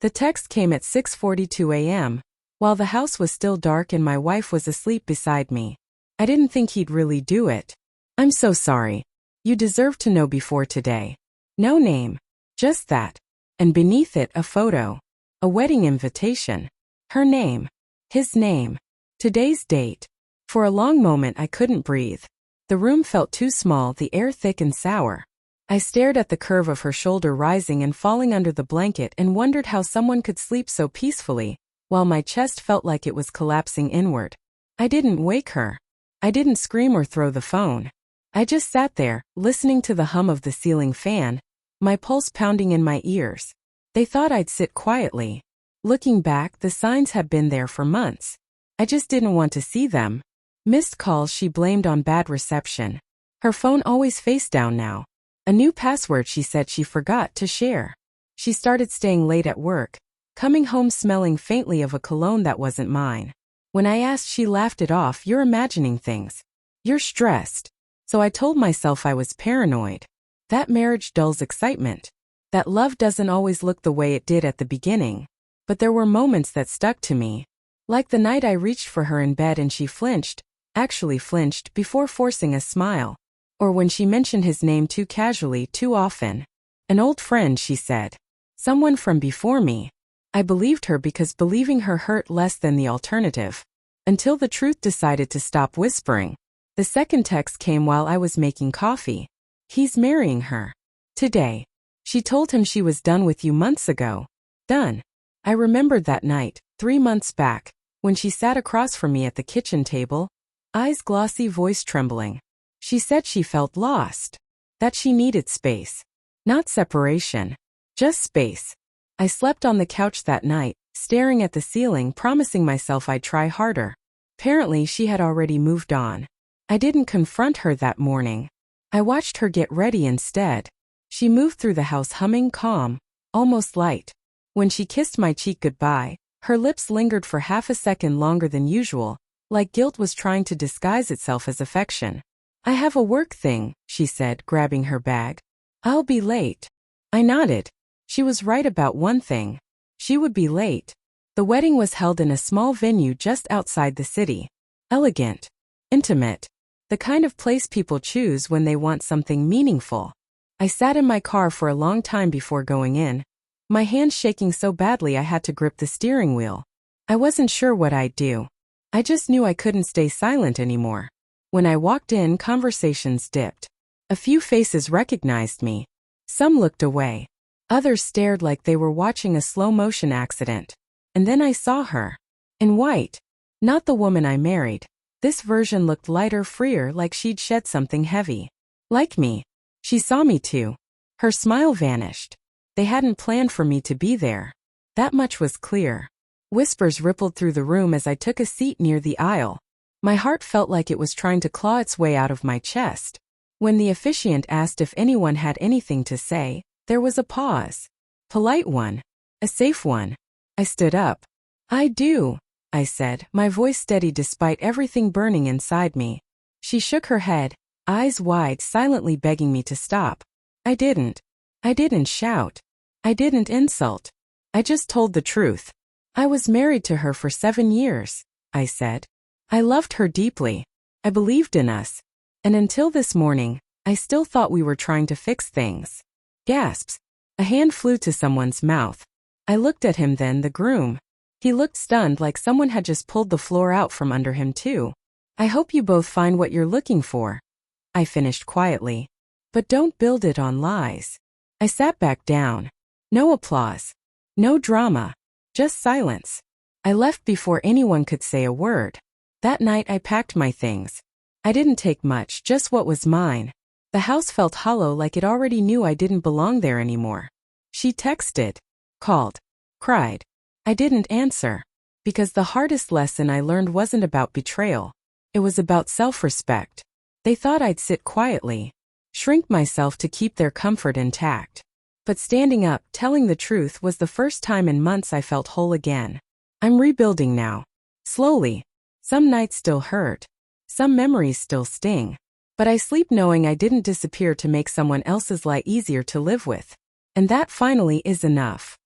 The text came at 6:42 a.m., while the house was still dark and my wife was asleep beside me. I didn't think he'd really do it. I'm so sorry. You deserve to know before today. No name. Just that. And beneath it a photo. A wedding invitation. Her name. His name. Today's date. For a long moment I couldn't breathe. The room felt too small, the air thick and sour. I stared at the curve of her shoulder rising and falling under the blanket and wondered how someone could sleep so peacefully, while my chest felt like it was collapsing inward. I didn't wake her. I didn't scream or throw the phone. I just sat there, listening to the hum of the ceiling fan, my pulse pounding in my ears. They thought I'd sit quietly. Looking back, the signs had been there for months. I just didn't want to see them. Missed calls she blamed on bad reception. Her phone always face down now. A new password she said she forgot to share. She started staying late at work, coming home smelling faintly of a cologne that wasn't mine. When I asked, she laughed it off. You're imagining things. You're stressed. So I told myself I was paranoid. That marriage dulls excitement. That love doesn't always look the way it did at the beginning. But there were moments that stuck to me. Like the night I reached for her in bed and she flinched, actually flinched, before forcing a smile. Or when she mentioned his name too casually, too often. An old friend, she said. Someone from before me. I believed her because believing her hurt less than the alternative. Until the truth decided to stop whispering. The second text came while I was making coffee. He's marrying her. Today. She told him she was done with you months ago. Done. I remembered that night, 3 months back, when she sat across from me at the kitchen table, eyes glossy, voice trembling. She said she felt lost. That she needed space. Not separation. Just space. I slept on the couch that night, staring at the ceiling, promising myself I'd try harder. Apparently she had already moved on. I didn't confront her that morning. I watched her get ready instead. She moved through the house humming, calm, almost light. When she kissed my cheek goodbye, her lips lingered for half a second longer than usual, like guilt was trying to disguise itself as affection. I have a work thing, she said, grabbing her bag. I'll be late. I nodded. She was right about one thing. She would be late. The wedding was held in a small venue just outside the city. Elegant. Intimate. The kind of place people choose when they want something meaningful. I sat in my car for a long time before going in, my hands shaking so badly I had to grip the steering wheel. I wasn't sure what I'd do. I just knew I couldn't stay silent anymore. When I walked in, conversations dipped. A few faces recognized me. Some looked away. Others stared like they were watching a slow-motion accident. And then I saw her. In white. Not the woman I married. This version looked lighter, freer, like she'd shed something heavy. Like me. She saw me too. Her smile vanished. They hadn't planned for me to be there. That much was clear. Whispers rippled through the room as I took a seat near the aisle. My heart felt like it was trying to claw its way out of my chest. When the officiant asked if anyone had anything to say, there was a pause. Polite one. A safe one. I stood up. I do, I said, my voice steady despite everything burning inside me. She shook her head, eyes wide, silently begging me to stop. I didn't. I didn't shout. I didn't insult. I just told the truth. I was married to her for 7 years, I said. I loved her deeply. I believed in us. And until this morning, I still thought we were trying to fix things. Gasps. A hand flew to someone's mouth. I looked at him, then the groom. He looked stunned, like someone had just pulled the floor out from under him too. I hope you both find what you're looking for, I finished quietly. But don't build it on lies. I sat back down. No applause. No drama. Just silence. I left before anyone could say a word. That night I packed my things. I didn't take much, just what was mine. The house felt hollow, like it already knew I didn't belong there anymore. She texted, called, cried. I didn't answer. Because the hardest lesson I learned wasn't about betrayal. It was about self-respect. They thought I'd sit quietly, shrink myself to keep their comfort intact. But standing up, telling the truth, was the first time in months I felt whole again. I'm rebuilding now. Slowly. Some nights still hurt. Some memories still sting. But I sleep knowing I didn't disappear to make someone else's life easier to live with. And that finally is enough.